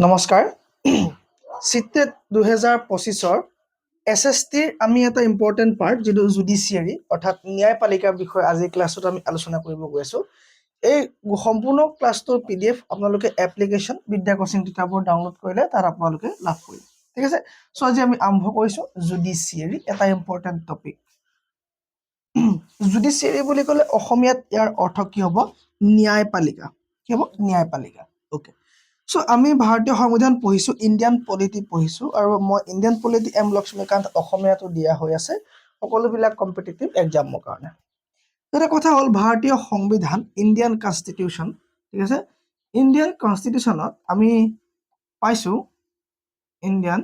নমস্কাৰ চিটেট 2025 এছএছটিৰ আমি এটা ইম্পৰ্টেণ্ট পাৰ্ট যিটো জুডিচিয়াৰী অৰ্থাৎ ন্যায়পালিকাৰ বিষয়ে আজি ক্লাছত আমি আলোচনা কৰিব গৈ আছোঁ। এই সম্পূৰ্ণ ক্লাছটোৰ PDF আপোনালোকে এপ্লিকেশ্যন বিদ্যা কোচিং কিতাপবোৰ ডাউনলোড কৰিলে তাত আপোনালোকে লাভ কৰিব। ঠিক আছে, চ' আজি আমি আৰম্ভ কৰিছোঁ জুডিচিয়াৰী, এটা ইম্পৰ্টেণ্ট টপিক। জুডিচিয়াৰী বুলি ক'লে অসমীয়াত ইয়াৰ অৰ্থ কি হ'ব? ন্যায়পালিকা। কি হ'ব? ন্যায়পালিকা। অ'কে, চ' আমি ভাৰতীয় সংবিধান পঢ়িছোঁ, ইণ্ডিয়ান পলিটি পঢ়িছোঁ, আৰু মই ইণ্ডিয়ান পলিটি এম লক্ষ্মীকান্ত অসমীয়াটো দিয়া হৈ আছে সকলোবিলাক কম্পিটিটিভ এক্সামৰ কাৰণে। এটা কথা হ'ল ভাৰতীয় সংবিধান, ইণ্ডিয়ান কনষ্টিটিউশ্যন, ঠিক আছে, ইণ্ডিয়ান কনষ্টিটিউশ্যনত আমি পাইছোঁ ইণ্ডিয়ান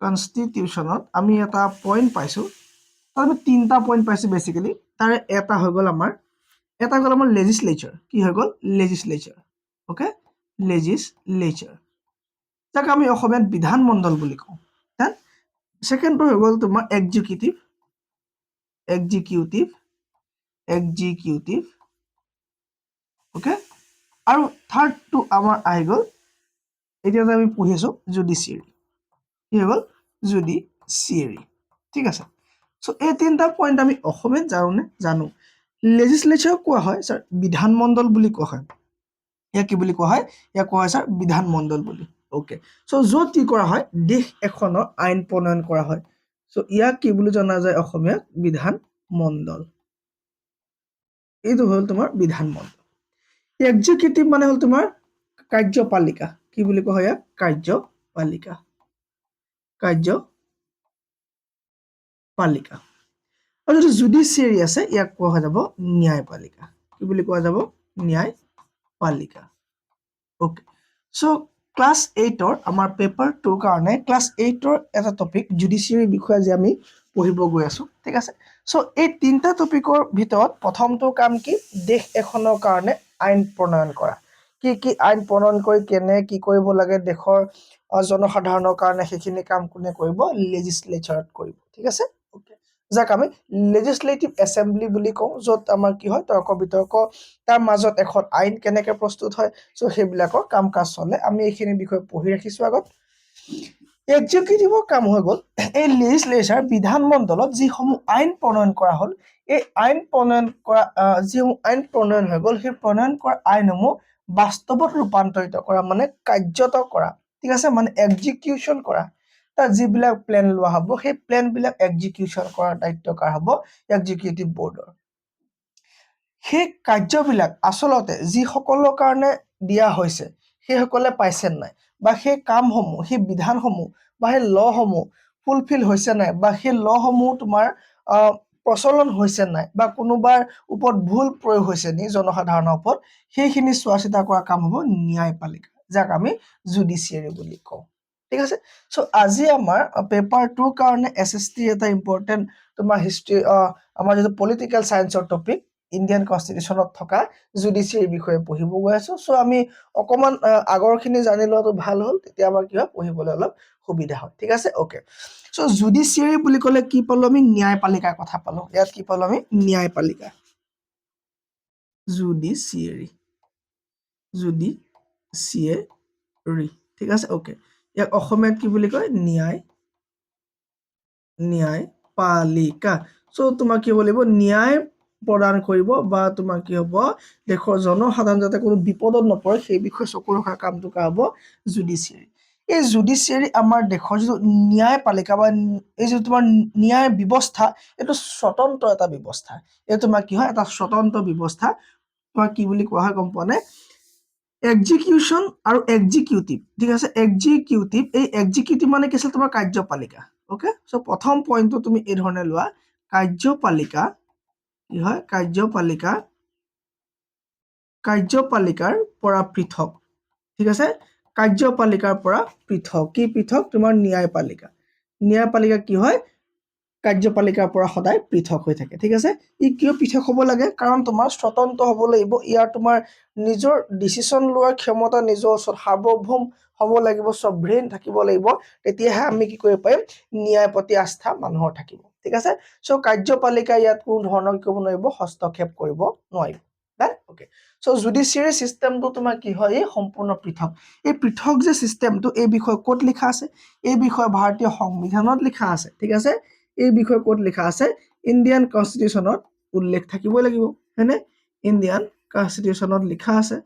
কনষ্টিটিউশ্যনত আমি এটা পইণ্ট পাইছোঁ, তাত আমি 3টা পইণ্ট পাইছোঁ বেচিকেলি। তাৰে এটা হৈ গ'ল আমাৰ লেজিছলেচাৰ। কি হৈ গ'ল? লেজিছলেচাৰ। অ'কে, লেজিছলেচাৰ, যাক আমি অসমীয়াত বিধানমণ্ডল বুলি কওঁ। দেন ছেকেণ্ডটো হৈ গ'ল তোমাৰ এক্সিকিউটিভ। অ'কে, আৰু থাৰ্ডটো আমাৰ আহি গ'ল, এতিয়া যে আমি পঢ়ি আছোঁ জুডিচিয়াৰী। কি হৈ গ'ল? জুডিচিয়াৰী। ঠিক আছে, চ' এই 3টা পইণ্ট আমি অসমীয়াত জানো। লেজিছলেচাৰক কোৱা হয় ছাৰ বিধানমণ্ডল বুলি কোৱা হয়। ইয়াক কি বুলি কোৱা হয়? ইয়াক কোৱা হয় ছাৰ বিধানমণ্ডল বুলি। অ'কে, চ' য'ত কি কৰা হয়? দেশ এখনৰ আইন প্ৰণয়ন কৰা হয়। চ' ইয়াক কি বুলি জনা যায় অসমীয়াত? বিধানমণ্ডল। এইটো হ'ল তোমাৰ বিধানমণ্ডল। এক্সিকিউটিভ মানে হ'ল তোমাৰ কাৰ্যপালিকা। কি বুলি কোৱা হয় ইয়াক? কাৰ্যপালিকা। আৰু যিটো জুডিচিয়াৰী আছে ইয়াক কোৱা হৈ যাব ন্যায়পালিকা। কি বুলি কোৱা যাব? ন্যায়পালিকা। অ'কে, চ' ক্লাছ 8ৰ আমাৰ পেপাৰ 2ৰ কাৰণে ক্লাছ 8ৰ এটা টপিক জুডিচিয়াৰীৰ বিষয়ে আজি আমি পঢ়িব গৈ আছোঁ। ঠিক আছে, চ' এই 3টা টপিকৰ ভিতৰত প্ৰথমটো কাম কি? দেশ এখনৰ কাৰণে আইন প্ৰণয়ন কৰা। কি কি আইন প্ৰণয়ন কৰি কেনে কি কৰিব লাগে দেশৰ জনসাধাৰণৰ কাৰণে, সেইখিনি কাম কোনে কৰিব? লেজিছলেচাৰত কৰিব। ঠিক আছে, অ'কে, যাক আমি লেজিছলেটিভ এছেম্বলি বুলি কওঁ, য'ত আমাৰ কি হয়? তৰ্ক বিতৰ্ক, তাৰ মাজত এখন আইন কেনেকৈ প্ৰস্তুত হয়, চ' সেইবিলাকৰ কাম কাজ চলে। আমি এইখিনি বিষয়ে পঢ়ি ৰাখিছোঁ আগত। এক্সিকিউটিভৰ কাম হৈ গ'ল এই লেজিছলেচাৰ বিধানমণ্ডলত যিসমূহ আইন প্ৰণয়ন কৰা হ'ল, এই আইন প্ৰণয়ন হৈ গ'ল, সেই প্ৰণয়ন কৰা আইনসমূহ বাস্তৱত ৰূপান্তৰিত কৰা, মানে কাৰ্যত কৰা। ঠিক আছে, মানে এক্সিকিউশ্যন কৰা। তাত যিবিলাক প্লেন লোৱা হ'ব, সেই প্লেনবিলাক এক্সিকিউশ্যন কৰাৰ দায়িত্ব কাৰ হ'ব? এক্সিকিউটিভ বৰ্ডৰ। সেই কাৰ্যবিলাক আচলতে যিসকলৰ কাৰণে দিয়া হৈছে সেইসকলে পাইছে নাই, বা সেই কামসমূহ, সেই বিধানসমূহ বা সেই ল'সমূহ ফুলফিল হৈছে নাই, বা সেই ল'সমূহ তোমাৰ প্ৰচলন হৈছে নাই, বা কোনোবাৰ ওপৰত ভুল প্ৰয়োগ হৈছে নি জনসাধাৰণৰ ওপৰত, সেইখিনি চোৱা চিতা কৰা কাম হ'ব ন্যায়পালিকা, যাক আমি জুডিচিয়াৰী বুলি কওঁ। ঠিক আছে, চ' আজি আমাৰ পেপাৰ 2ৰ কাৰণে এছএছটি এটা ইম্পৰ্টেণ্ট তোমাৰ হিষ্ট্ৰী, আমাৰ যিটো পলিটিকেল চায়েন্সৰ টপিক ইণ্ডিয়ান কনষ্টিটিউশ্যনত থকা জুডিচিয়াৰীৰ বিষয়ে পঢ়িব গৈ আছোঁ। চ' আমি অকণমান আগৰখিনি জানি লোৱাটো ভাল হ'ল, তেতিয়া আমাৰ কি হয়? পঢ়িবলৈ অলপ সুবিধা হয়। ঠিক আছে, অ'কে, চ' জুডিচিয়াৰী বুলি ক'লে কি পালোঁ আমি? ন্যায়পালিকাৰ কথা পালোঁ। ইয়াত কি পালোঁ আমি? ন্যায়পালিকা। জুডিচিয়াৰী। ঠিক আছে, অ'কে, ইয়াক অসমীয়াত কি বুলি কয়? ন্যায়পালিকা। চ' তোমাক কি হ'ব লাগিব? ন্যায় প্ৰদান কৰিব, বা তোমাৰ কি হ'ব? দেশৰ জনসাধাৰণ যাতে কোনো বিপদত নপৰে সেই বিষয়ে চকু ৰখাৰ কামটো কাৰ হ'ব? জুডিচিয়াৰী। এই জুডিচিয়াৰী আমাৰ দেশৰ যিটো ন্যায়পালিকা বা এই যিটো তোমাৰ ন্যায় ব্যৱস্থা, এইটো স্বতন্ত্ৰ এটা ব্যৱস্থা। এইটো তোমাৰ কি হয়? এটা স্বতন্ত্ৰ ব্যৱস্থা। তোমাৰ কি বুলি কোৱা হয় গম পোৱা নে? এক্সিকিউশ্যন আৰু এক্সিকিউটিভ। ঠিক আছে, এক্সিকিউটিভ, এই এক্সিকিউটিভ মানে কি আছিল? তোমাৰ কাৰ্যপালিকা। অ'কে, চ' প্ৰথম পইণ্টটো তুমি এই ধৰণে লোৱা, কাৰ্যপালিকা কি হয়? কাৰ্যপালিকাৰ পৰা পৃথক। ঠিক আছে, কাৰ্যপালিকাৰ পৰা পৃথক। কি পৃথক? তোমাৰ ন্যায়পালিকা। ন্যায়পালিকা কি হয়? কাৰ্যপালিকাৰ পৰা সদায় পৃথক হৈ থাকে। ঠিক আছে, ই কিয় পৃথক হ'ব লাগে? কাৰণ তোমাৰ স্বতন্ত্ৰ হ'ব লাগিব, ইয়াৰ তোমাৰ নিজৰ ডিচিশ্যন লোৱাৰ ক্ষমতা নিজৰ ওচৰত সাৰ্বভৌম হ'ব লাগিব, ছভৰেইন থাকিব লাগিব, তেতিয়াহে আমি কি কৰিব পাৰিম? ন্যায়ৰ প্ৰতি আস্থা মানুহৰ থাকিব। ঠিক আছে, চ' কাৰ্যপালিকা ইয়াত কোনো ধৰণৰ কি কৰিব নোৱাৰিব? হস্তক্ষেপ কৰিব নোৱাৰিব। ওকে সো জুডিচিয়াৰী চিষ্টেমটো তোমাৰ কি হয় এই সম্পূৰ্ণ পৃথক এই পৃথক যে চিষ্টেমটো এই বিষয়ে ক'ত লিখা আছে এই বিষয়ে ভাৰতীয় সংবিধানত লিখা আছে ঠিক আছে এই বিষয়ে ক'ত লিখা আছে ইণ্ডিয়ান কনষ্টিটিউশ্যনত উল্লেখ থাকিবই লাগিব হয়নে ইণ্ডিয়ান কনষ্টিটিউশ্যনত লিখা আছে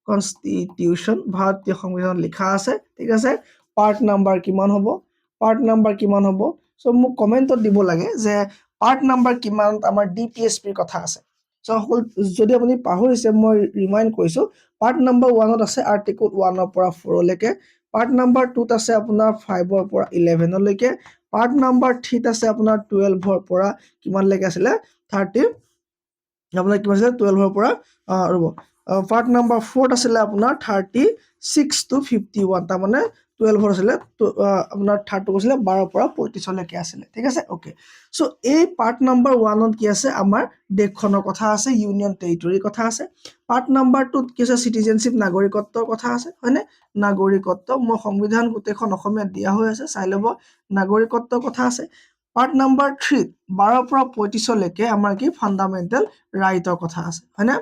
কনষ্টিটিউশ্যন ভাৰতীয় সংবিধানত লিখা আছে ঠিক আছে পাৰ্ট নাম্বাৰ কিমান হ'ব পাৰ্ট নাম্বাৰ কিমান হ'ব সো মোক কমেণ্টত দিব লাগে যে পাৰ্ট নাম্বাৰ কিমানত আমাৰ ডিপিএছপিৰ কথা আছে সো যদি আপুনি পাহৰিছে মই ৰিমাইণ্ড কৰিছো পাৰ্ট নাম্বাৰ 1ত আছে আৰ্টিকল 1ৰ পৰা 4 লৈকে পাৰ্ট নাম্বাৰ 2ত আছে আপোনাৰ 5ৰ পৰা 11 লৈকে পাৰ্ট নাম্বাৰ 3ত আছে আপোনাৰ 12ৰ পৰা কিমান লৈকে আছিলে 30 আপোনাৰ কিমান আছিলে 12ৰ পৰা ৰ'ব পাৰ্ট নাম্বাৰ 4ত আছিলে আপোনাৰ 36 to 51 তাৰ মানে 12ৰ আছিলে আপোনাৰ 3rd কৈছিলে 12ৰ পৰা 35 লৈকে আছিলে ঠিক আছে ওকে সো এই পাৰ্ট নাম্বাৰ 1ত কি আছে আমাৰ দেশখনৰ কথা আছে ইউনিয়ন টেৰিটৰীৰ কথা আছে পাৰ্ট নাম্বাৰ 2ত কি আছে সিটিজেনশিপ নাগৰিকত্বৰ কথা আছে হয়নে নাগৰিকত্ব মই সংবিধান গোটেইখন অসমীয়াত দিয়া হৈ আছে চাই ল'ব নাগৰিকত্বৰ কথা আছে পাৰ্ট নাম্বাৰ 3ত 12ৰ পৰা 35 লৈকে আমাৰ কি ফাণ্ডামেণ্টেল ৰাইটৰ কথা আছে হয়নে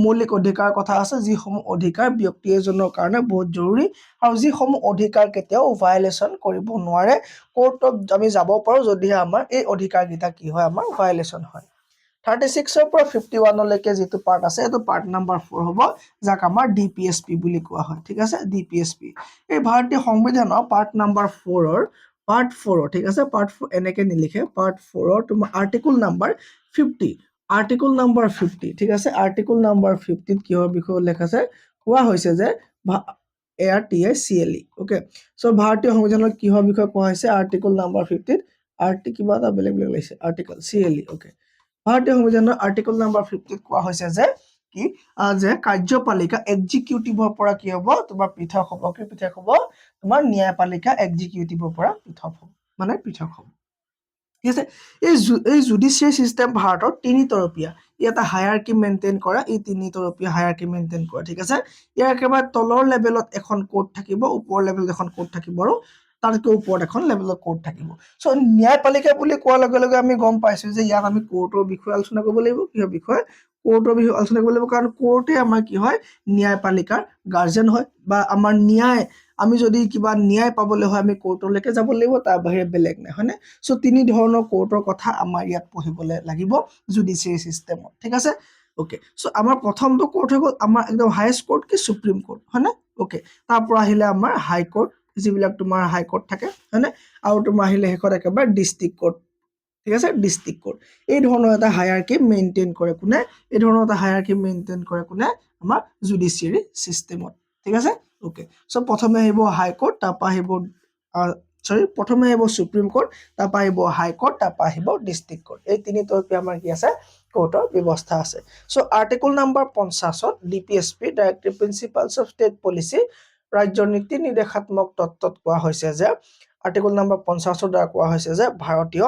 মৌলিক অধিকাৰ কথা আছে যিসমূহ অধিকাৰ ব্যক্তি এজনৰ কাৰণে বহুত জৰুৰী আৰু যিসমূহ অধিকাৰ কেতিয়াও ভায়োলেশ্যন কৰিব নোৱাৰে কোৰ্টত আমি যাব পাৰো যদিহে আমাৰ এই অধিকাৰকেইটা কি হয় আমাৰ ভায়োলেশ্যন হয় 36ৰ পৰা 51 লৈকে যিটো পাৰ্ট আছে এইটো পাৰ্ট নাম্বাৰ 4 হ'ব যাক আমাৰ ডিপিএছপি বুলি কোৱা হয় ঠিক আছে ডিপিএছপি এই ভাৰতীয় সংবিধানৰ পাৰ্ট নাম্বাৰ 4ৰ পাৰ্ট 4 ঠিক আছে পাৰ্ট 4 এনেকে নিলিখে পাৰ্ট 4ৰ তোমাৰ আৰ্টিকল নাম্বাৰ 50 আৰ্টিকল নাম্বাৰ 50 ঠিক আছে আৰ্টিকল নাম্বাৰ 50ত কিহৰ বিষয়ে উল্লেখ আছে কোৱা হৈছে যে ARTICLE ওকে সো ভাৰতীয় সংবিধানৰ কিহৰ বিষয়ে কোৱা হৈছে আৰ্টিকল নাম্বাৰ 50ত কিবা এটা বেলেগ লাগিছে আৰ্টিকল CLE ওকে ভাৰতীয় সংবিধানৰ আৰ্টিকল নাম্বাৰ 50ত কোৱা হৈছে যে কি যে কাৰ্যপালিকা এক্সিকিউটিভৰ পৰা কি হ'ব তোমাৰ পৃথক হ'ব কি পৃথক হ'ব তোমাৰ ন্যায়পালিকা এক্সিকিউটিভৰ পৰা পৃথক হ'ব মানে পৃথক হ'ব ঠিক আছে এই জুডিচিয়াৰী চিষ্টেম ভাৰতৰ তিনিতৰপীয়া ই এটা হায়াৰকি মেইনটেইন কৰা এই তিনিতৰপীয়া হায়াৰকি মেইনটেইন কৰা ঠিক আছে ইয়াৰ একেবাৰে তলৰ লেভেলত এখন কোৰ্ট থাকিব ওপৰৰ লেভেলত এখন কোৰ্ট থাকিব আৰু তাতকৈ ওপৰত এখন লেভেলত কোৰ্ট থাকিব সো ন্যায়পালিকা বুলি কোৱাৰ লগে লগে আমি গম পাইছো যে ইয়াত আমি কোৰ্টৰ বিষয়ে আলোচনা কৰিব লাগিব কিহৰ বিষয়ে কোৰ্টৰ বিষয়ে আলোচনা কৰিব লাগিব কাৰণ কোৰ্টে আমাৰ কি হয় ন্যায়পালিকাৰ গাৰ্জেন হয় বা আমাৰ ন্যায় আমি যদি কিবা ন্যায় পাবলৈ হয় আমি কোৰ্টলৈকে যাব লাগিব তাৰ বাহিৰে বেলেগ নাই হয়নে সো তিনি ধৰণৰ কোৰ্টৰ কথা আমাৰ ইয়াত পঢ়িবলৈ লাগিব জুডিচিয়াৰী চিষ্টেমত ঠিক আছে ওকে সো আমাৰ প্ৰথমটো কোৰ্ট হৈ গ'ল আমাৰ একদম হাইয়েষ্ট কোৰ্ট কি সুপ্ৰিম কোৰ্ট হয়নে ওকে তাৰ পৰা আহিলে আমাৰ হাই কোৰ্ট যিবিলাক তোমাৰ হাই কোৰ্ট থাকে হয়নে আৰু তোমাৰ আহিলে শেষত একেবাৰে ডিষ্ট্ৰিক্ট কোৰ্ট ঠিক আছে ডিষ্ট্ৰিক্ট কোৰ্ট এই ধৰণৰ এটা হায়াৰকি মেইনটেইন কৰে কোনে এই ধৰণৰ এটা হায়াৰকি মেইনটেইন কৰে কোনে আমাৰ জুডিচিয়াৰী চিষ্টেমত ঠিক আছে ওকে সো প্ৰথমে আহিব হাই কোৰ্ট তাৰপৰা আহিব প্ৰথমে আহিব সুপ্ৰিম কোৰ্ট তাৰপৰা আহিব হাই কোৰ্ট তাৰপৰা আহিব ডিষ্ট্ৰিক্ট কোৰ্ট এই তিনিতৰপীয়া আমাৰ কি আছে কোৰ্টৰ ব্যৱস্থা আছে সো আৰ্টিকল নাম্বাৰ 50ত DPSP directive principles of state policy ৰাজ্যৰ নীতি নিৰ্দেশাত্মক তত্ত্বত কোৱা হৈছে যে আৰ্টিকল নাম্বাৰ 50ৰ দ্বাৰা কোৱা হৈছে যে ভাৰতীয়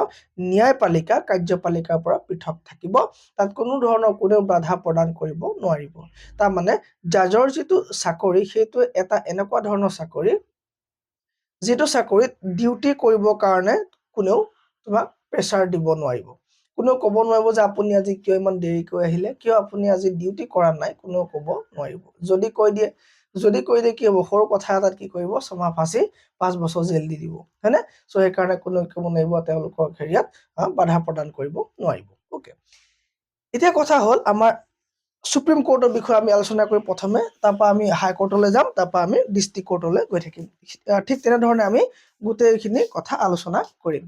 ন্যায়পালিকা কাৰ্যপালিকাৰ পৰা পৃথক থাকিব তাত কোনো ধৰণৰ কোনেও বাধা প্ৰদান কৰিব নোৱাৰিব তাৰ মানে জাজৰ যিটো চাকৰি সেইটো এটা এনেকুৱা ধৰণৰ চাকৰি যিটো চাকৰিত ডিউটি কৰিবৰ কাৰণে কোনেও তোমাক প্ৰেছাৰ দিব নোৱাৰিব কোনেও ক'ব নোৱাৰিব যে আপুনি আজি কিয় ইমান দেৰিকৈ আহিলে কিয় আপুনি আজি ডিউটি কৰা নাই কোনেও ক'ব নোৱাৰিব যদি কৈ দিয়ে কি হ'ব সৰু কথা এটাত কি কৰিব ছমাহ ফাঁচি 5 বছৰ জেল দি দিব হয়নে সো সেইকাৰণে কোনেও ক'ব নোৱাৰিব তেওঁলোকৰ হেৰিয়াত বাধা প্ৰদান কৰিব নোৱাৰিব ওকে এতিয়া কথা হ'ল আমাৰ সুপ্ৰিম কোৰ্টৰ বিষয়ে আমি আলোচনা কৰি প্ৰথমে তাৰপৰা আমি হাই কোৰ্টলৈ যাম তাৰপৰা আমি ডিষ্ট্ৰিক্ট কোৰ্টলৈ গৈ থাকিম ঠিক তেনেধৰণে আমি গোটেইখিনি কথা আলোচনা কৰিম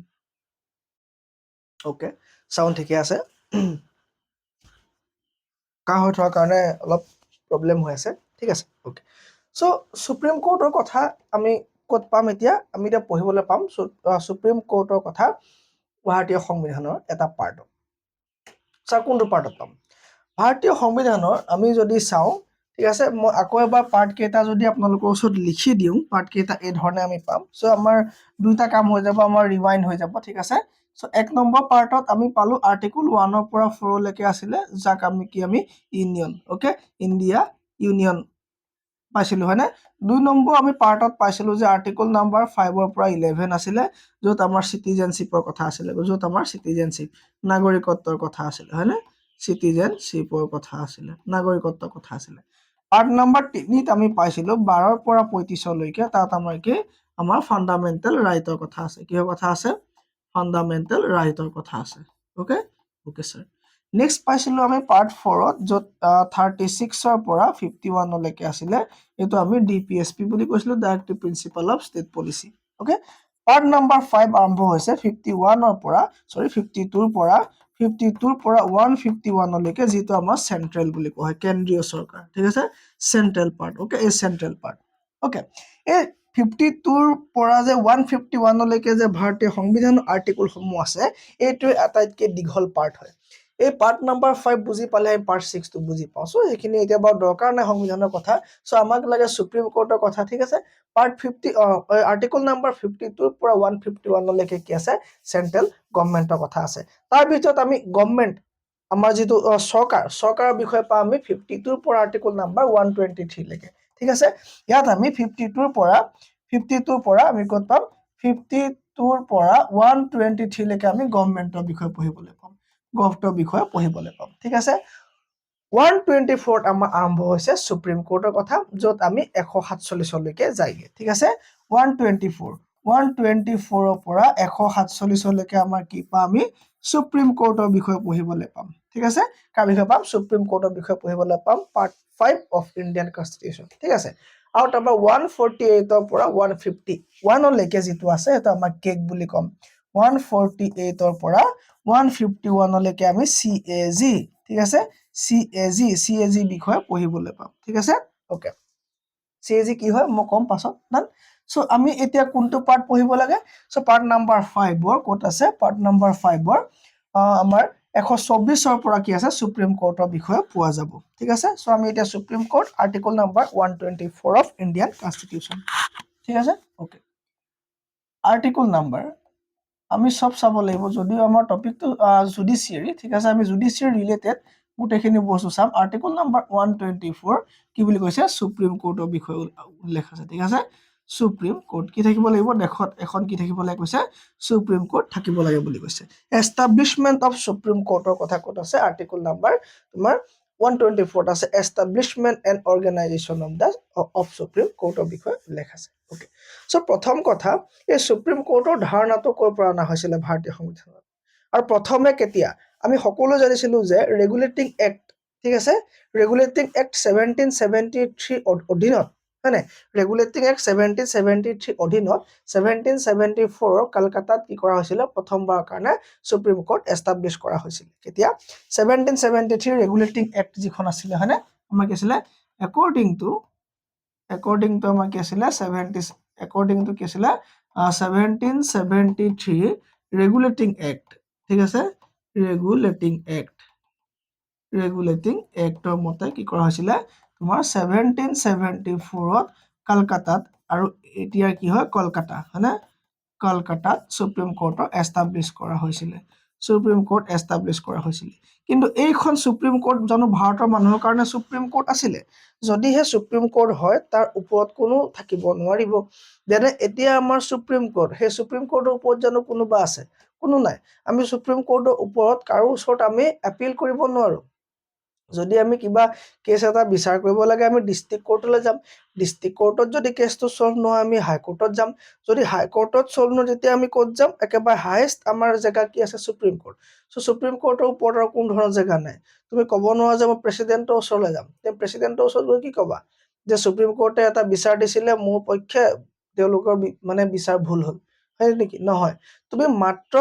ওকে সাউন্ড ঠিকে আছে কাহ হৈ থকাৰ কাৰণে অলপ প্ৰব্লেম হৈ আছে ঠিক আছে ওকে সো সুপ্ৰিম কোৰ্টৰ কথা আমি ক'ত পাম এতিয়া আমি এতিয়া পঢ়িবলৈ পাম সুপ্ৰিম কোৰ্টৰ কথা ভাৰতীয় সংবিধানৰ এটা পাৰ্টত কোনটো পাৰ্টত পাম ভাৰতীয় সংবিধানৰ আমি যদি চাওঁ ঠিক আছে মই আকৌ এবাৰ পাৰ্ট কেইটা যদি আপোনালোকৰ ওচৰত লিখি দিওঁ পাৰ্ট কেইটা এই ধৰণে আমি পাম সো আমাৰ দুইটা কাম হৈ যাব আমাৰ ৰিৱাইণ্ড হৈ যাব ঠিক আছে সো 1 নম্বৰ পাৰ্টত আমি পালো আৰ্টিকল 1ৰ পৰা 4 লৈকে আছিলে যাক আমি ইউনিয়ন ওকে ইণ্ডিয়া ইউনিয়ন পাইছিলো হয়নে 2 নম্বৰ আমি পাৰ্টত পাইছিলো যে আৰ্টিকল নাম্বাৰ 5ৰ পৰা 11 আছিলে য'ত আমাৰ সিটিজেনশিপৰ কথা আছিলে য'ত আমাৰ সিটিজেনশিপ নাগৰিকত্বৰ কথা আছিলে হয়নে চিটিজেনশ্বিপৰ কথা আছিলে, নাগৰিকত্বৰ কথা আছিলে। পাৰ্ট নম্বৰ 3ত আমি পাইছিলো 12ৰ পৰা 35লৈকে, তাত আমাৰ কি আমাৰ ফাণ্ডামেণ্টেল ৰাইটৰ কথা আছে। কিহৰ কথা আছে? ফাণ্ডামেণ্টেল ৰাইটৰ কথা আছে। Okay okay sir. নেক্সট পাইছিলো আমি পাৰ্ট 4ত, য'ত 36ৰ পৰা 51লৈকে আছিলে। এইটো আমি DPSP বুলি কৈছিলো, directive principal of state policy. Okay, part number 5 আৰম্ভ হৈছে 52ৰ পৰা 151লৈকে, যিটো আমাৰ চেন্ট্ৰেল বুলি কোৱা হয়, কেন্দ্ৰীয় চৰকাৰ। ঠিক আছে, চেন্ট্ৰেল পাৰ্ট। অ'কে, এই চেন্ট্ৰেল পাৰ্ট। অ'কে, এই 52ৰ পৰা যে 151লৈকে যে ভাৰতীয় সংবিধানৰ আৰ্টিকলসমূহ আছে, এইটোৱে আটাইতকৈ দীঘল পাৰ্ট হয়। এই পাৰ্ট নম্বৰ 5 বুজি পালে আমি পাৰ্ট 6টো বুজি পাওঁ। চ' সেইখিনি এতিয়া বাৰু দৰকাৰ নাই সংবিধানৰ কথা। চ' আমাক লাগে সুপ্ৰিম কোৰ্টৰ কথা। ঠিক আছে, আৰ্টিকল নম্বৰ 52ৰ পৰা 151লৈকে কি আছে? চেন্ট্ৰেল গভৰ্ণমেণ্টৰ কথা আছে। তাৰ ভিতৰত আমি গভৰ্ণমেণ্ট, আমাৰ যিটো চৰকাৰৰ বিষয়ে পাওঁ আমি 52ৰ পৰা আৰ্টিকল নম্বৰ 123লৈকে। ঠিক আছে, ইয়াত আমি 52ৰ পৰা আমি ক'ত পাম? 52ৰ পৰা 123লৈকে আমি গভৰ্ণমেণ্টৰ বিষয়ে পঢ়িবলৈ পাম, গভৰ্ণৰ বিষয়ে পঢ়িবলৈ পাম। ঠিক আছে, 124ত আমাৰ আৰম্ভ হৈছে সুপ্ৰিম কোৰ্টৰ কথা, য'ত আমি 147লৈকে যায়গে। ঠিক আছে, 124ৰ পৰা 147লৈকে আমাৰ কি পাম? আমি সুপ্ৰিম কোৰ্টৰ বিষয়ে পঢ়িবলৈ পাম। ঠিক আছে, কাৰ বিষয়ে পাম? সুপ্ৰিম কোৰ্টৰ বিষয়ে পঢ়িবলৈ পাম, পাৰ্ট 5 অফ ইণ্ডিয়ান কনষ্টিটিউশ্যন। ঠিক আছে, আৰু তাৰপৰা 148ৰ পৰা 151লৈকে যিটো আছে, সেইটো আমাৰ কেক বুলি ক'ম। 148ৰ পৰা 151লৈকে আমি CAG, ঠিক আছে, CAG বিষয়ে পঢ়িবলৈ পাম। ঠিক আছে, অ'কে, CAG কি হয় মই ক'ম পাছত। চ' আমি এতিয়া কোনটো পাৰ্ট পঢ়িব লাগে? চ' পাৰ্ট নম্বৰ 5ৰ ক'ত আছে? পাৰ্ট নম্বৰ 5ৰ আমাৰ 124ৰ পৰা কি আছে? সুপ্ৰিম কোৰ্টৰ বিষয়ে পোৱা যাব। ঠিক আছে, চ' আমি এতিয়া supreme court, article number 124 of Indian constitution. ঠিক আছে, অ'কে, আৰ্টিকল নম্বৰ আমি চব চাব লাগিব, যদিও আমাৰ টপিকটো জুডিচিয়াৰী। ঠিক আছে, আমি জুডিচিয়াৰী ৰিলেটেড গোটেইখিনি বস্তু চাম। আৰ্টিকল নম্বৰ 124 কি বুলি কৈছে? সুপ্ৰিম কোৰ্টৰ বিষয়ে উল্লেখ আছে। ঠিক আছে, সুপ্ৰিম কোৰ্ট কি থাকিব লাগিব? দেশত এখন কি থাকিব লাগে কৈছে? সুপ্ৰিম কোৰ্ট থাকিব লাগে বুলি কৈছে। এষ্টাব্লিছমেণ্ট অফ সুপ্ৰিম কোৰ্টৰ কথা ক'ত আছে? আৰ্টিকল নম্বৰ তোমাৰ 124ত আছে। Establishment and organisation of supreme কোৰ্টৰ বিষয়ে উল্লেখ আছে। অ'কে, চ' প্ৰথম কথা, এই সুপ্ৰিম কোৰ্টৰ ধাৰণাটো ক'ৰ পৰা অনা হৈছিলে ভাৰতীয় সংবিধানত? আৰু প্ৰথমে কেতিয়া? আমি সকলো জানিছিলো যে ৰেগুলেটিং এক্ট, ঠিক আছে, ৰেগুলেটিং এক্ট 1773 অধীনত, হয় নাই? ৰেগুলেটিং এক্ট 1773 অধীনত 1774 কলকাতাত কি কৰা হৈছিলে? প্ৰথমবাৰৰ কাৰণে সুপ্ৰিম কোৰ্ট এষ্টাব্লিছ কৰা হৈছিল। কেতিয়া? 1773 ৰেগুলেটিং এক্ট যিখন আছিলে, হয়নে? আমাৰ কি আছিলে? একৰ্ডিং টু আমাৰ কি আছিলে? 1773 ৰেগুলেটিং এক্ট। ঠিক আছে, ৰেগুলেটিং এক্টৰ মতে কি কৰা হৈছিলে? তোমাৰ 1774ত কলকাতাত, আৰু এতিয়া কি হয়? কলকাতা, হয়নে? কলকাতাত সুপ্ৰিম কোৰ্টৰ এষ্টাব্লিছ কৰা হৈছিলে। সুপ্ৰিম কোৰ্ট এষ্টাব্লিছ কৰা হৈছিলে। কিন্তু এইখন সুপ্ৰিম কোৰ্ট জানো ভাৰতৰ মানুহৰ কাৰণে সুপ্ৰিম কোৰ্ট আছিলে? যদিহে সুপ্ৰিম কোৰ্ট হয়, তাৰ ওপৰত কোনো থাকিব নোৱাৰিব। যেনে এতিয়া আমাৰ সুপ্ৰিম কোৰ্ট, সেই সুপ্ৰিম কোৰ্টৰ ওপৰত জানো কোনোবা আছে? কোনো নাই। আমি সুপ্ৰিম কোৰ্টৰ ওপৰত কাৰো ওচৰত আমি এপিল কৰিব নোৱাৰো। যদি আমি কিবা কেছ এটা বিচাৰ কৰিব লাগে, আমি ডিষ্ট্ৰিক্ট কোৰ্টলৈ যাম। ডিষ্ট্ৰিক্ট কোৰ্টত যদি কেছটো চল্ভ নহয়, আমি হাইকোৰ্টত যাম। যদি হাইকোৰ্টত চল্ভ নহয়, তেতিয়া আমি ক'ত যাম? একেবাৰে হায়েষ্ট আমাৰ জেগা কি আছে? Supreme court. চ' সুপ্ৰিম কোৰ্টৰ ওপৰত আৰু কোনো ধৰণৰ জেগা নাই। তুমি ক'ব নোৱাৰা যে মই প্ৰেচিডেণ্টৰ ওচৰলৈ যাম। তে প্ৰেচিডেণ্টৰ ওচৰত গৈ কি ক'বা? যে সুপ্ৰিম কোৰ্টে এটা বিচাৰ দিছিলে, মোৰ পক্ষে তেওঁলোকৰ বিচাৰ ভুল হ'ল, হয় নেকি? নহয়। তুমি মাত্ৰ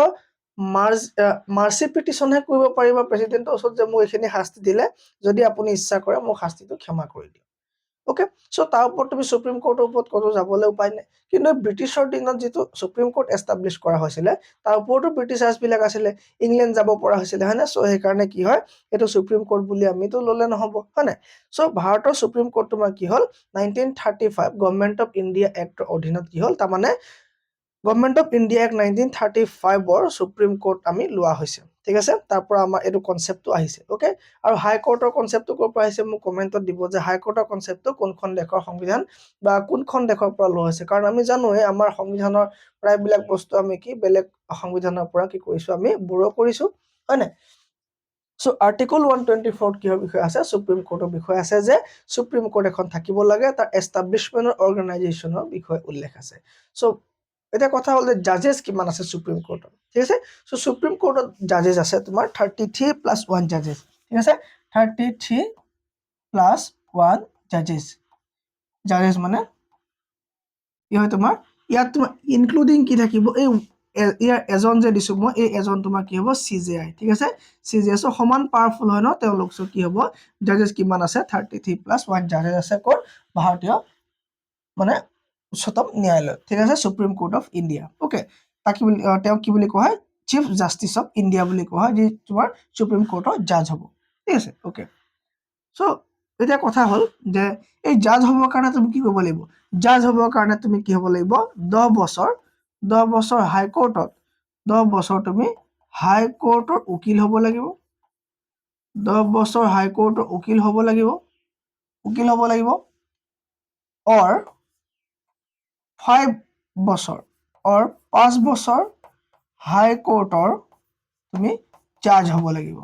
মাৰ্চি পিটিশ্যনহে কৰিব পাৰিবা প্ৰেচিডেণ্টৰ ওচৰত, যে মোক এইখিনি শাস্তি দিলে, যদি আপুনি ইচ্ছা কৰে মোক শাস্তিটো ক্ষমা কৰি দিয়ক। অ'কে, চ' তাৰ ওপৰত তুমি সুপ্ৰিম কোৰ্টৰ ওপৰত ক'তো যাবলৈ উপায় নাই। কিন্তু ব্ৰিটিছৰ দিনত যিটো সুপ্ৰিম কোৰ্ট এষ্টাব্লিছ কৰা হৈছিলে, তাৰ ওপৰতো ব্ৰিটিছাৰ্ছবিলাক আছিলে, ইংলেণ্ড যাব পৰা হৈছিলে, হয় নে? চ' সেইকাৰণে কি হয়, এইটো সুপ্ৰিম কোৰ্ট বুলি আমিতো ল'লে নহ'ব, হয় নাই? চ' ভাৰতৰ সুপ্ৰিম কোৰ্ট তোমাৰ কি হ'ল? 1935 গভৰ্ণমেণ্ট অফ ইণ্ডিয়া এক্টৰ অধীনত কি হ'ল? তাৰমানে গভৰ্ণমেণ্ট অফ ইণ্ডিয়া এক্ট 1935ৰ সুপ্ৰিম কোৰ্ট আমি লোৱা হৈছে। ঠিক আছে, তাৰ পৰা আমাৰ এইটো কনচেপ্টটো আহিছে। অ'কে, আৰু হাইকোৰ্টৰ কনচেপ্টটো ক'ৰ পৰা আহিছে? মোক কমেণ্টত দিব যে হাইকোৰ্টৰ কনচেপ্টটো কোনখন দেশৰ সংবিধান বা কোনখন দেশৰ পৰা লোৱা হৈছে। কাৰণ আমি জানোৱে আমাৰ সংবিধানৰ প্ৰায়বিলাক বস্তু আমি কি বেলেগ সংবিধানৰ পৰা কি কৰিছো? আমি বড়ো কৰিছো, হয় নাই? সো আৰ্টিকল 124 কিহৰ বিষয়ে আছে সুপ্ৰিম কোৰ্টৰ বিষয়ে আছে যে সুপ্ৰিম কোৰ্ট এখন থাকিব লাগে তাৰ এষ্টাব্লিছমেণ্ট অৰ্গেনাইজেশ্যনৰ বিষয়ে উল্লেখ আছে সো এটা কথা হ'ল যে জাজেছ কিমান আছে সুপ্ৰিম কোৰ্টত ঠিক আছে সো সুপ্ৰিম কোৰ্টত জাজেছ আছে তোমাৰ 33 প্লাছ 1 জাজেছ ঠিক আছে 33 প্লাছ 1 জাজেছ জাজেছ মানে কি হয় তোমাৰ ইয়াত তোমাৰ ইনক্লুডিং কি থাকিব এই ইয়াৰ এজন যে দিছো মই এই এজন তোমাৰ কি হ'ব CJI ঠিক আছে CJI সো সমান পাৱাৰফুল হয় ন তেওঁলোক সো কি হ'ব জাজেছ কিমান আছে 33 প্লাছ 1 জাজেছ আছে ক'ত ভাৰতীয় মানে উচ্চতম ন্যায়ালয় ঠিক আছে supreme court of India okay তাকে তেওঁ কি বুলি কোৱা হয় চিফ জাষ্টিচ অফ ইণ্ডিয়া বুলি কোৱা হয় যি তোমাৰ সুপ্ৰিম কোৰ্টৰ জাজ হ'ব ঠিক আছে ওকে সো এতিয়া কথা হ'ল যে এই জাজ হ'বৰ কাৰণে তুমি কি কৰিব লাগিব জাজ হ'বৰ কাৰণে তুমি কি হ'ব লাগিব 10 বছৰ হাইকোৰ্টত 10 বছৰ তুমি হাইকোৰ্টৰ উকিল হ'ব লাগিব 10 বছৰ হাইকোৰ্টৰ উকিল হ'ব লাগিব অৰ 5 বছৰ অৰ 5 বছৰ হাইকোৰ্টৰ তুমি জাজ হ'ব লাগিব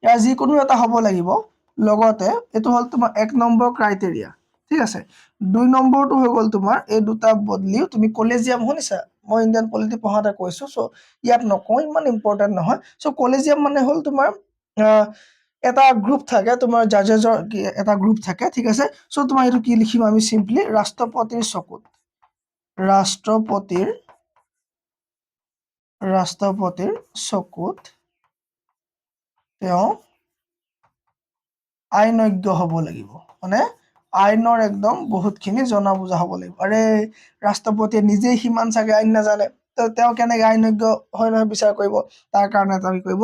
ইয়াৰ যিকোনো এটা হ'ব লাগিব লগতে এইটো হ'ল তোমাৰ 1 নম্বৰ ক্ৰাইটেৰিয়া ঠিক আছে 2 নম্বৰটো হৈ গ'ল তোমাৰ এই দুটা বদলিও তুমি কলেজিয়াম শুনিছা মই ইণ্ডিয়ান পলিটি পঢ়াতে কৈছো সো ইয়াত নকওঁ ইমান ইম্পৰ্টেণ্ট নহয় সো কলেজিয়াম মানে হ'ল তোমাৰ এটা গ্ৰুপ থাকে তোমাৰ জাজেছৰ এটা গ্ৰুপ থাকে ঠিক আছে সো তোমাৰ এইটো কি লিখিম আমি সিম্পলি ৰাষ্ট্ৰপতিৰ চকুত তেওঁ আইনজ্ঞ হ'ব লাগিব মানে আইনৰ একদম বহুতখিনি জনা বুজা হ'ব লাগিব আৰে ৰাষ্ট্ৰপতিয়ে নিজেই সিমান চাগে আইন নাজানে তো তেওঁ কেনেকৈ আইনজ্ঞ হয় নহয় বিচাৰ কৰিব তাৰ কাৰণে এটা কি কৰিব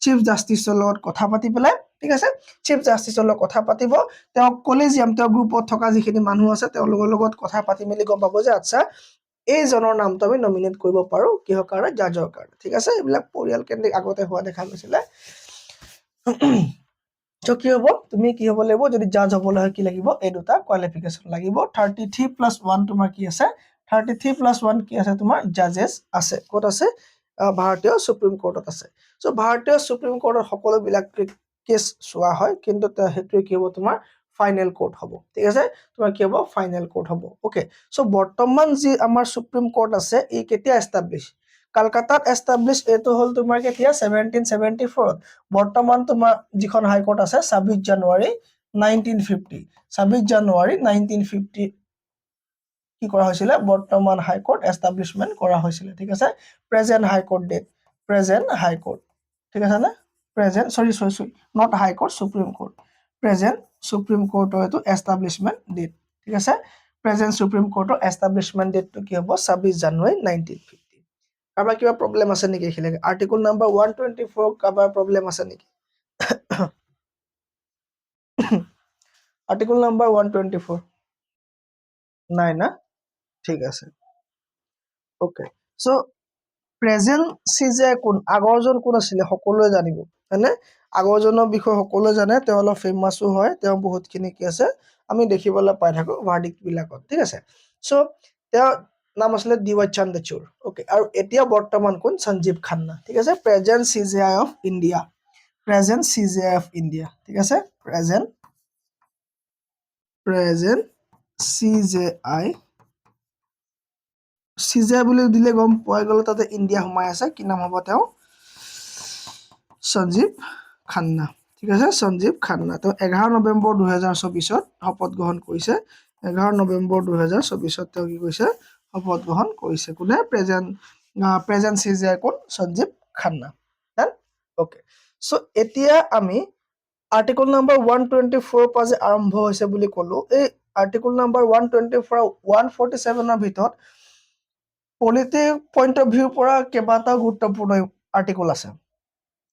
চিফ জাষ্টিছৰ লগত কথা পাতি পেলাই ঠিক আছে চিফ জাষ্টিছৰ লগত কথা পাতিব তেওঁ কলেজিয়াম তেওঁ গ্ৰুপত থকা যিখিনি মানুহ আছে তেওঁলোকৰ লগত কথা পাতি মেলি গম পাব যে আচ্ছা এইজনৰ নামটো আমি নমিনেট কৰিব পাৰোঁ কিহৰ কাৰণে জাজৰ কাৰণে ঠিক আছে এইবিলাক পৰিয়াল কেন্দ্ৰিক আগতে হোৱা দেখা গৈছিলে সো কি হ'ব তুমি কি হ'ব লাগিব যদি জাজ হ'বলৈ হয় কি লাগিব এই দুটা কোৱালিফিকেশ্যন লাগিব 33 প্লাছ 1 তোমাৰ কি আছে 33 প্লাছ 1 কি আছে তোমাৰ জাজেছ আছে ক'ত আছে ভাৰতীয় সুপ্ৰিম কোৰ্টত আছে সো ভাৰতীয় সুপ্ৰিম কোৰ্টৰ সকলোবিলাক কেছ চোৱা হয় কিন্তু সেইটোৱে কি হ'ব তোমাৰ ফাইনেল কোৰ্ট হ'ব ঠিক আছে তোমাৰ কি হ'ব ফাইনেল কোৰ্ট হ'ব ওকে সো বৰ্তমান যি আমাৰ সুপ্ৰিম কোৰ্ট আছে ই কেতিয়া এষ্টাব্লিছ কলকাতাত এষ্টাব্লিছ এইটো হ'ল তোমাৰ কেতিয়া 1774 বৰ্তমান তোমাৰ যিখন হাইকোৰ্ট আছে 26 জানুৱাৰী 1950 26 জানুৱাৰী 1950 কি কৰা হৈছিলে বৰ্তমান হাইকোৰ্ট এষ্টাব্লিছমেণ্ট কৰা হৈছিলে ঠিক আছে present high court date present high court ঠিক আছে না present sorry not high court supreme court present supreme কোৰ্টৰ এইটো এষ্টাব্লিছমেণ্ট ডেট ঠিক আছে প্ৰেজেন্ট সুপ্ৰিম কোৰ্টৰ এষ্টাব্লিছমেণ্ট ডেটটো কি হ'ব 26 জানুৱাৰী 1950 কাৰোবাৰ কিবা প্ৰব্লেম আছে নেকি এইখিনিলৈকে আৰ্টিকল নাম্বাৰ 124 কাৰোবাৰ প্ৰব্লেম আছে নেকি আৰ্টিকল নাম্বাৰ 124 নাই না ঠিক আছে ওকে সো প্ৰেজেন্ট CJI কোন আগৰজন কোন আছিলে সকলোৱে জানিব হয়নে আগৰজনৰ বিষয়ে সকলোৱে জানে তেওঁ অলপ ফেমাছো হয় তেওঁ বহুতখিনি কি আছে আমি দেখিবলৈ পাই থাকো ভাৰ্ডিক্ট বিলাকত ঠিক আছে সো তেওঁ নাম আছিলে DY চন্দ্ৰচূড় ওকে আৰু এতিয়া বৰ্তমান কোন সঞ্জীৱ খান্না ঠিক আছে প্ৰেজেন্ট CJI অফ ইণ্ডিয়া ঠিক আছে প্ৰেজেন্ট CJI বুলি দিলে গম পোৱা গ'ল তাতে ইণ্ডিয়া সোমাই আছে কি নাম হ'ব তেওঁ সঞ্জীৱ খান্না ঠিক আছে সঞ্জীৱ খান্না তেওঁ 11 নৱেম্বৰ 2024 শপত গ্ৰহণ কৰিছে 11 নৱেম্বৰ 2024 তেওঁ কি কৰিছে শপত গ্ৰহণ কৰিছে কোনে প্ৰেজেন্ট CJI কোন Sanjiv Khanna then okay so এতিয়া আমি আৰ্টিকল নাম্বাৰ 124 পৰা যে আৰম্ভ হৈছে বুলি ক'লো এই আৰ্টিকল নাম্বাৰ 124 147 ৰ ভিতৰত পলিটিক পইণ্ট অফ ভিউৰ পৰা কেইবাটাও গুৰুত্বপূৰ্ণ আৰ্টিকল আছে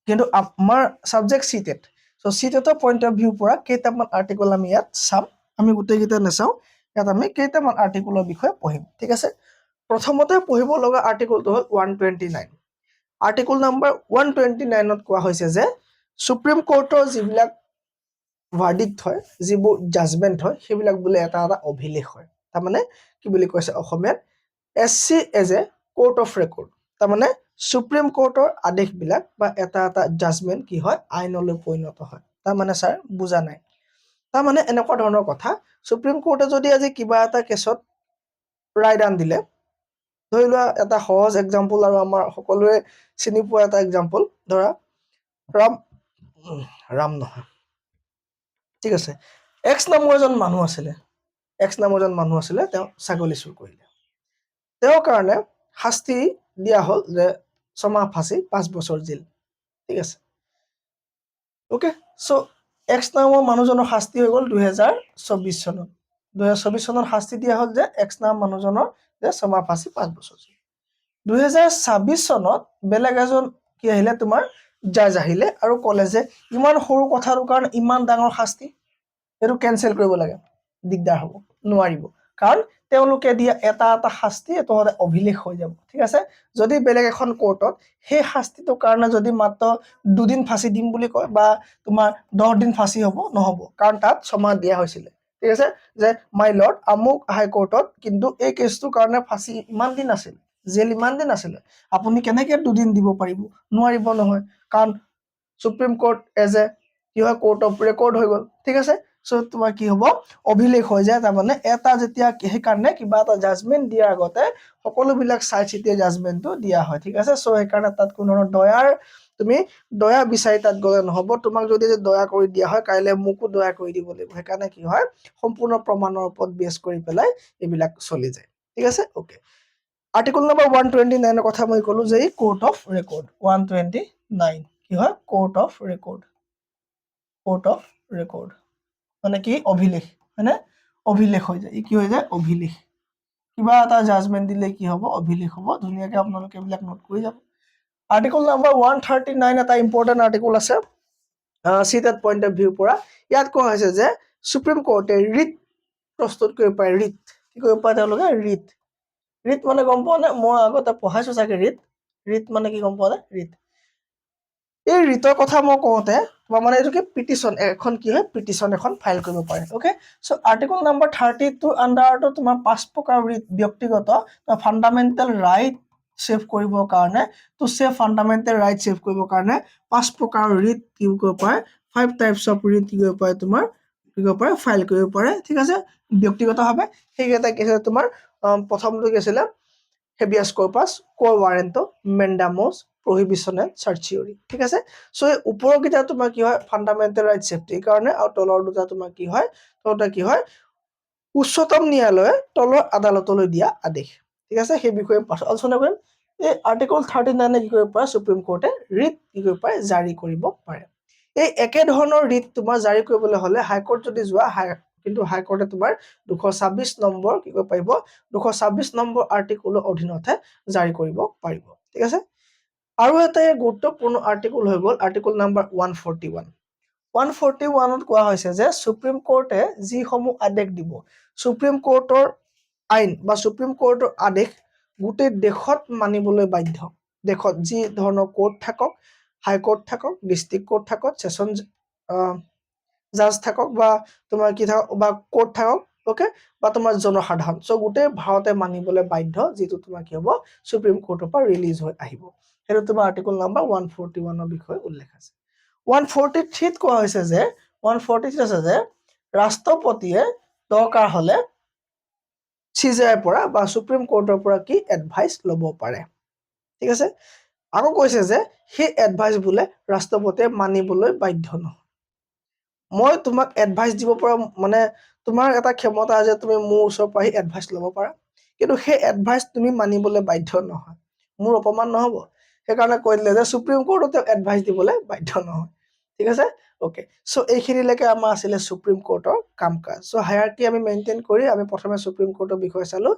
কিন্তু আমাৰ সাবজেক্ট সিটেট সো সিটেটৰ পইণ্ট অফ ভিউৰ পৰা কেইটামান আৰ্টিকল আমি ইয়াত চাম আমি গোটেইকেইটা নাচাওঁ ইয়াত আমি কেইটামান আৰ্টিকলৰ বিষয়ে পঢ়িম ঠিক আছে প্ৰথমতে পঢ়িব লগা আৰ্টিকলটো হ'ল 129 আৰ্টিকল নাম্বাৰ 129ত কোৱা হৈছে যে সুপ্ৰিম কোৰ্টৰ যিবিলাক ভাৰ্ডিক্ট হয় যিবোৰ জাজমেণ্ট হয় সেইবিলাক বোলে এটা এটা অভিলেখ হয় তাৰমানে কি বুলি কৈছে অসমীয়াত SC as a court of record তাৰমানে সুপ্ৰিম কোৰ্টৰ আদেশবিলাক বা এটা জাজমেণ্ট কি হয় আইনলৈ পৰিণত হয় তাৰমানে ছাৰ বুজা নাই তাৰমানে এনেকুৱা ধৰণৰ কথা সুপ্ৰিম কোৰ্টে যদি আজি কিবা এটা কেছত ৰায়দান দিলে ধৰি লোৱা এটা সহজ এক্সাম্পল আৰু আমাৰ সকলোৱে চিনি পোৱা এটা এক্সাম্পল ধৰা ৰাম ৰাম নহয় ঠিক আছে এক্স নামৰ এজন মানুহ আছিলে তেওঁ ছাগলী চুৰ কৰিলে তেওঁৰ কাৰণে শাস্তি দিয়া হ'ল যে 6 মাহ ফাঁচি 5 বছৰ জেল ঠিক আছে ওকে চ' এক্স নামৰ মানুহজনৰ শাস্তি হৈ গ'ল 2024 চনত 2024 চনত শাস্তি দিয়া হ'ল যে এক্স নামৰ মানুহজনৰ যে 6 মাহ ফাঁচি 5 বছৰ জেল 2026 চনত বেলেগ এজন কি আহিলে তোমাৰ জাজ আহিলে আৰু ক'লে যে ইমান সৰু কথাৰ কাৰণে ইমান ডাঙৰ শাস্তি এইটো কেনচেল কৰিব লাগে দিগদাৰ হ'ব নোৱাৰিব কাৰণ তেওঁলোকে দিয়া এটা শাস্তি এইটো হ'লে অভিলেখ হৈ যাব ঠিক আছে যদি বেলেগ এখন কোৰ্টত সেই শাস্তিটোৰ কাৰণে যদি মাত্ৰ 2 দিন ফাঁচি দিম বুলি কয় বা তোমাৰ 10 দিন ফাঁচি হ'ব নহ'ব কাৰণ তাত 6 মাহ দিয়া হৈছিলে ঠিক আছে যে মাই লৰ্ড আমুক হাই কোৰ্টত কিন্তু এই কেছটোৰ কাৰণে ফাঁচি ইমান দিন আছিল জেল ইমান দিন আছিলে আপুনি কেনেকৈ 2 দিন দিব পাৰিব নোৱাৰিব নহয় কাৰণ সুপ্ৰিম কোৰ্ট এজ এ কি হয় কোৰ্ট অফ ৰেকৰ্ড হৈ গ'ল ঠিক আছে চ' তোমাৰ কি হ'ব অভিলেখ হৈ যায় তাৰমানে এটা যেতিয়া সেইকাৰণে কিবা এটা জাজমেণ্ট দিয়াৰ আগতে সকলোবিলাক চাই চিতি জাজমেণ্টটো দিয়া হয় ঠিক আছে চ' সেইকাৰণে তাত কোনো ধৰণৰ তুমি দয়া বিচাৰি তাত গ'লে নহ'ব তোমাক যদি দয়া কৰি দিয়া হয় কাইলৈ মোকো দয়া কৰি দিব লাগিব সেইকাৰণে কি হয় সম্পূৰ্ণ প্ৰমাণৰ ওপৰত বেছ কৰি পেলাই এইবিলাক চলি যায় ঠিক আছে ওকে আৰ্টিকল নম্বৰ 129 কথা মই ক'লো যে কোৰ্ট অফ ৰেকৰ্ড 129 কি হয় কোৰ্ট অফ ৰেকৰ্ড মানে কি অভিলেখ হয়নে অভিলেখ হৈ যায় কি হৈ যায় অভিলেখ কিবা এটা জাজমেণ্ট দিলে কি হ'ব অভিলেখ হ'ব ধুনীয়াকৈ আপোনালোকে এইবিলাক নোট কৰি যাব আৰ্টিকল নম্বৰ 139 এটা ইম্পৰ্টেণ্ট আৰ্টিকল আছে চিটেড পইণ্ট অফ ভিউৰ পৰা ইয়াত কোৱা হৈছে যে সুপ্ৰিম কোৰ্টে ৰিট প্ৰস্তুত কৰিব পাৰে ৰিট কি কৰিব পাৰে তেওঁলোকে ৰিট মানে গম পোৱা নে মই আগতে পঢ়াইছো চাগে ৰিট মানে কি গম পোৱা নে ৰিট এই ৰিটৰ কথা মই কওঁতে তোমাৰ মানে এইটো কি পিটিশ্যন এখন কি হয় পিটিশ্যন এখন ফাইল কৰিব পাৰে ওকে চ' আৰ্টিকল নম্বৰ 32 আণ্ডাৰটো তোমাৰ 5 প্ৰকাৰ ৰিট ব্যক্তিগত ফাণ্ডামেণ্টেল ৰাইট সেভ কৰিবৰ কাৰণে to save fundamental right save কৰিবৰ কাৰণে 5 প্ৰকাৰৰ ৰিট কি কৰিব পাৰে 5 টাইপছ অফ ৰিট কি কৰিব পাৰে তোমাৰ কি কৰিব পাৰে ফাইল কৰিব পাৰে ঠিক আছে ব্যক্তিগতভাৱে সেইকেইটা কি আছে তোমাৰ প্ৰথমটো কি আছিলে হেবিয়াছ কৰ্পাছ কোৰ ৱাৰেণ্টো মেণ্ডামছ প্ৰহিবিশ্যন এণ্ড চাৰ্চিয়ৰি ঠিক আছে চ' এই ওপৰৰ কেইটা তোমাৰ কি হয় ফাণ্ডামেণ্টেল ৰাইট ছেফটিৰ কাৰণে আৰু তলৰ দুটা তোমাৰ কি হয় উচ্চতম ন্যায়ালয়ে তলৰ আদালতলৈ দিয়া আদেশ ঠিক আছে সেই বিষয়ে আলোচনা কৰিম এই আৰ্টিকল 39 কি কৰিব পাৰে সুপ্ৰিম কোৰ্টে ৰিট কি কৰিব পাৰে জাৰি কৰিব পাৰে এই একে ধৰণৰ ৰিট তোমাৰ জাৰি কৰিবলৈ হ'লে হাইকোৰ্ট যদি যোৱা কিন্তু হাইকোৰ্টে তোমাৰ 226 নম্বৰ কি কৰিব পাৰিব 226 নম্বৰ আৰ্টিকলৰ অধীনতহে জাৰি কৰিব পাৰিব ঠিক আছে আৰু এটা গুৰুত্বপূৰ্ণ আৰ্টিকল হৈ গ'ল আৰ্টিকল নম্বৰ 141 141ত কোৱা হৈছে যে সুপ্ৰিম কোৰ্টে যিসমূহ আদেশ দিব সুপ্ৰিম কোৰ্টৰ আইন বা সুপ্ৰিম কোৰ্টৰ আদেশ গোটেই দেশত মানিবলৈ বাধ্য দেশত যি ধৰণৰ কোৰ্ট থাকক হাইকোৰ্ট থাকক ডিষ্ট্ৰিক্ট কোৰ্ট থাকক সেশন জাজ থাকক বা তোমাৰ কি থাকক বা কোৰ্ট থাকক ওকে বা তোমাৰ জনসাধাৰণ চ' গোটেই ভাৰতে মানিবলৈ বাধ্য যিটো তোমাৰ কি হ'ব সুপ্ৰিম কোৰ্টৰ পৰা ৰিলিজ হৈ আহিব সেইটো তোমাৰ আৰ্টিকল নম্বৰ 141ৰ বিষয়ে উল্লেখ আছে 143ত কোৱা হৈছে যে 143 আছে যে ৰাষ্ট্ৰপতিয়ে দৰকাৰ হ'লে চিজেআইৰ পৰা বা সুপ্ৰিম কোৰ্টৰ পৰা কি এডভাইচ ল'ব পাৰে ঠিক আছে আকৌ কৈছে যে সেই এডভাইচ বোলে ৰাষ্ট্ৰপতিয়ে মানিবলৈ বাধ্য নহয় মই তোমাক এডভাইচ দিব পৰা মানে তোমাৰ এটা ক্ষমতা আছে তুমি মোৰ ওচৰৰ পৰা এডভাইচ ল'ব পাৰা কিন্তু সেই এডভাইচ তুমি মানিবলৈ বাধ্য নহয় মোৰ অপমান নহ'ব সেইকাৰণে কৈ দিলে যে সুপ্ৰিম কোৰ্টতে এডভাইচ দিবলৈ বাধ্য নহয় ঠিক আছে ওকে চ' এইখিনিলৈকে আমাৰ আছিলে সুপ্ৰিম কোৰ্টৰ কাম কাজ চ' হায়াৰকি আমি মেইনটেইন কৰি আমি প্ৰথমে সুপ্ৰিম কোৰ্টৰ বিষয়ে চালো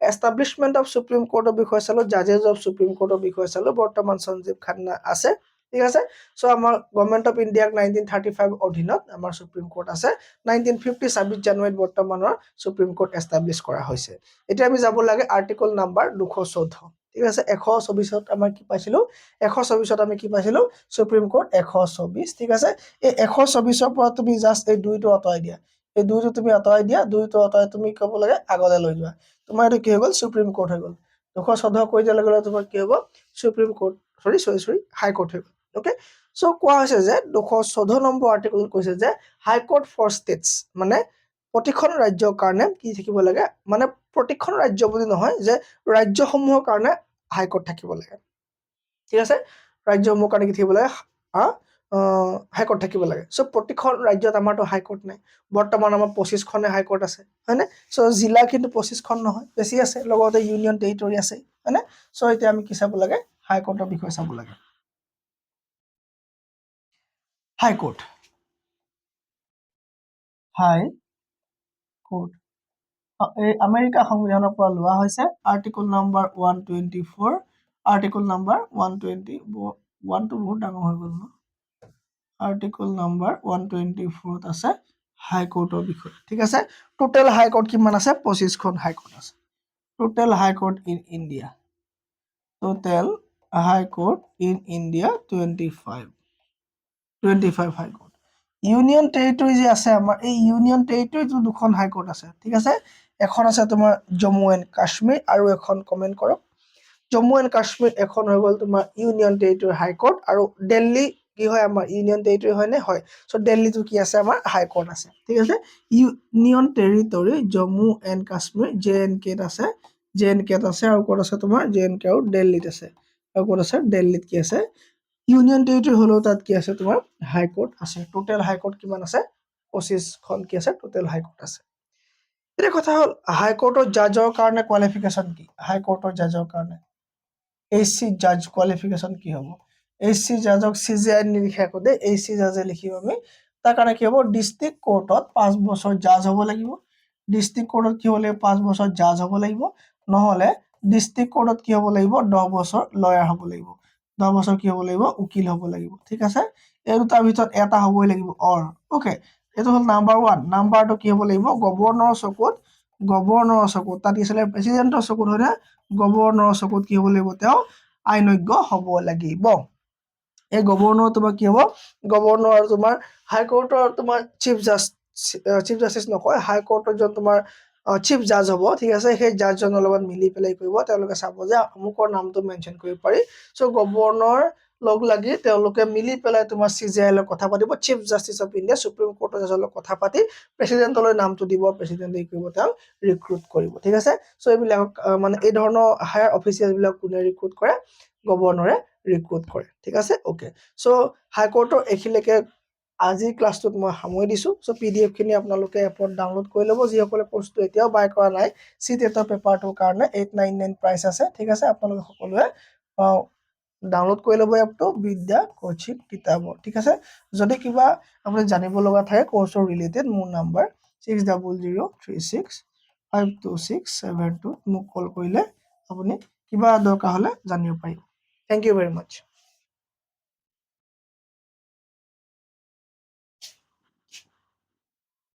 এষ্টাব্লিছমেণ্ট অফ সুপ্ৰিম কোৰ্টৰ বিষয়ে চালো জাজেছ অফ সুপ্ৰিম কোৰ্টৰ বিষয়ে চালো বৰ্তমান সঞ্জীৱ খান্না আছে ঠিক আছে চ' আমাৰ গভৰ্ণমেণ্ট অফ ইণ্ডিয়াক 1935 অধীনত আমাৰ সুপ্ৰিম কোৰ্ট আছে 1950 26 জানুৱাৰীত বৰ্তমানৰ সুপ্ৰিম কোৰ্ট এষ্টাব্লিছ কৰা হৈছে এতিয়া আমি যাব লাগে আৰ্টিকল নাম্বাৰ 214 ঠিক আছে 124ত আমাৰ কি পাইছিলো 124ত আমি কি পাইছিলো সুপ্ৰিম কোৰ্ট 124 ঠিক আছে এই 124ৰ পৰা তুমি জাষ্ট এই দুইটো আঁতৰাই দিয়া এই দুইটো তুমি আঁতৰাই দিয়া দুইটো আঁতৰাই তুমি ক'ব লাগে আগলৈ লৈ যোৱা তোমাৰ এইটো কি হৈ গ'ল সুপ্ৰিম কোৰ্ট হৈ গ'ল 214 কৈ দিয়াৰ লগে লগে তোমাৰ কি হ'ব সুপ্ৰিম কোৰ্ট সৰি হাই কোৰ্ট হৈ গ'ল ওকে সো কোৱা হৈছে যে 214 নম্বৰ আৰ্টিকলত কৈছে যে হাই কোৰ্ট ফৰ ষ্টেটছ মানে প্ৰতিখন ৰাজ্যৰ কাৰণে কি থাকিব লাগে মানে প্ৰতিখন ৰাজ্য বুলি নহয় যে ৰাজ্যসমূহৰ কাৰণে হাই কোৰ্ট থাকিব লাগে ঠিক আছে ৰাজ্যসমূহৰ কাৰণে কি থাকিব লাগে হাই কোৰ্ট থাকিব লাগে সো প্ৰতিখন ৰাজ্যত আমাৰতো হাই কোৰ্ট নাই বৰ্তমান আমাৰ 25খনে হাই কোৰ্ট আছে হয়নে সো জিলা কিন্তু 25খন নহয় বেছি আছে লগতে ইউনিয়ন টেৰিটৰি আছে হয়নে সো এতিয়া আমি কি চাব লাগে হাই কোৰ্টৰ বিষয়ে চাব লাগে হাই কোৰ্ট হাই কোৰ্ট এই আমেৰিকা সংবিধানৰ পৰা লোৱা হৈছে আৰ্টিকল নম্বৰ 124 আৰ্টিকল নম্বৰ 120 1টো বহুত ডাঙৰ হৈ গ'ল ন আৰ্টিকল নম্বৰ 124 আছে হাই কোৰ্টৰ বিষয়ে ঠিক আছে টোটেল হাই কোৰ্ট কিমান আছে 25খন হাই কোৰ্ট আছে total high court in India total high court in India 25 high court union territory যে আছে আমাৰ এই ইউনিয়ন টেৰিটৰিটো দুখন হাই কোৰ্ট আছে ঠিক আছে এখন আছে তোমাৰ জম্মু এণ্ড কাশ্মীৰ আৰু এখন কমেণ্ট কৰক জম্মু এণ্ড কাশ্মীৰ এখন হৈ গ'ল তোমাৰ ইউনিয়ন টেৰিটৰি হাই কোৰ্ট আৰু দিল্লী কি হয় আমাৰ ইউনিয়ন টেৰিটৰি হয়নে হয় সো দিল্লীটো কি আছে আমাৰ হাই কোৰ্ট আছে ঠিক আছে union territory Jammu and Kashmir JNK আছে JNK আছে আৰু ক'ত আছে তোমাৰ JNK আৰু দিল্লীত আছে আৰু ক'ত আছে দিল্লীত কি আছে ইউনিয়ন টেৰিটৰি হলেও তাত কি আছে তোমাৰ হাই কোৰ্ট আছে টোটেল হাই কোৰ্ট কিমান আছে 25খন কি আছে টোটেল হাই কোৰ্ট আছে এতিয়া কথা হ'ল হাই কোৰ্টৰ জাজৰ কাৰণে কোৱালিফিকেশ্যন কি হাই কোৰ্টৰ জাজৰ কাৰণে AC জাজ কোৱালিফিকেশ্যন কি হ'ব AC জাজক CJI নিলিখে আকৌ দেই AC জাজে লিখিব আমি তাৰ কাৰণে কি হ'ব ডিষ্ট্ৰিক্ট কোৰ্টত 5 বছৰ জাজ হ'ব লাগিব ডিষ্ট্ৰিক্ট কোৰ্টত কি হ'ব লাগিব 5 বছৰ জাজ হ'ব লাগিব নহলে ডিষ্ট্ৰিক্ট কোৰ্টত কি হ'ব লাগিব 10 বছৰ লয়াৰ হ'ব লাগিব 10 বছৰ কি হ'ব লাগিব উকিল হ'ব লাগিব ঠিক আছে এই দুটাৰ ভিতৰত এটা হ'বই লাগিব অৰ ওকে এইটো হ'ল নাম্বাৰ 1 নাম্বাৰটো কি হ'ব লাগিব গভৰ্ণৰৰ চকুত তাত কি আছিলে প্ৰেচিডেণ্টৰ চকুত হয়নে গভৰ্ণৰৰ চকুত কি হ'ব লাগিব তেওঁ আইনজ্ঞ হ'ব লাগিব এই গভৰ্ণৰ তোমাৰ কি হ'ব গভৰ্ণৰ আৰু তোমাৰ হাই কোৰ্টৰ তোমাৰ চিফ জাষ্টিস নকয় হাই কোৰ্টৰ জন তোমাৰ চিফ জাজ হ'ব ঠিক আছে সেই জাজজনৰ লগত মিলি পেলাই কৰিব তেওঁলোকে চাব যে অমুকৰ নামটো মেনশ্যন কৰিব পাৰি সো গভৰ্ণৰ লগ লাগি তেওঁলোকে মিলি পেলাই তোমাৰ CJI লগত কথা পাতিব চিফ জাষ্টিস অফ ইণ্ডিয়া সুপ্ৰিম কোৰ্টৰ জাজৰ লগত কথা পাতি প্ৰেচিডেণ্টলৈ নামটো দিব প্ৰেচিডেণ্টে কৰিব তেওঁ ৰিক্ৰুট কৰিব ঠিক আছে সো এইবিলাক মানে এই ধৰণৰ হায়াৰ অফিচিয়েলছ বিলাক কোনে ৰিক্ৰুট কৰে গভৰ্ণৰে ৰিক্ৰুট কৰে ঠিক আছে ওকে সো হাই কোৰ্টৰ এইখিনিলৈকে আজিৰ ক্লাছটোত মই সামৰি দিছো সো PDF খিনি আপোনালোকে এপত ডাউনলোড কৰি ল'ব যিসকলে কোৰ্চটো এতিয়াও বাই কৰা নাই C-TET পেপাৰটোৰ কাৰণে 899 প্ৰাইচ আছে ঠিক আছে আপোনালোকে সকলোৱে ডাউনলোড কৰি ল'ব এপটো বিদ্যা কোচিং কিতাপৰ ঠিক আছে যদি কিবা আপুনি জানিব লগা থাকে কোৰ্চৰ ৰিলেটেড মোৰ নাম্বাৰ 6003652672 মোক কল কৰিলে আপুনি কিবা দৰকাৰ হ'লে জানিব পাৰিব থ্যাংক ইউ ভেৰি মাচ